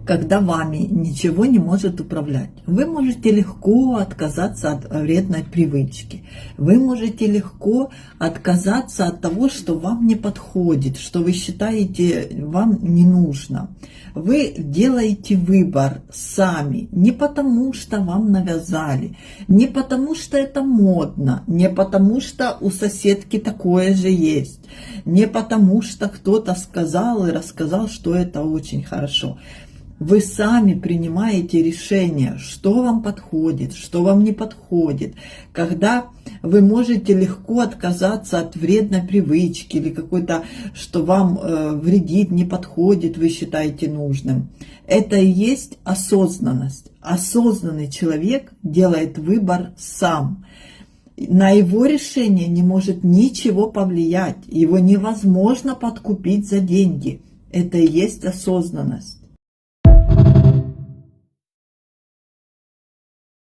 когда вами ничего не может управлять. Вы можете легко отказаться от вредной привычки. Вы можете легко отказаться от того, что вам не подходит, что вы считаете вам не нужно. Вы делаете выбор сами, не потому что вам навязали, не потому что это модно, не потому что у соседки такое же есть, не потому что кто-то сказал и рассказал, что это очень хорошо. Вы сами принимаете решение, что вам подходит, что вам не подходит. Когда вы можете легко отказаться от вредной привычки или какой-то, что вам вредит, не подходит, вы считаете нужным. Это и есть осознанность. Осознанный человек делает выбор сам. На его решение не может ничего повлиять. Его невозможно подкупить за деньги. Это и есть осознанность.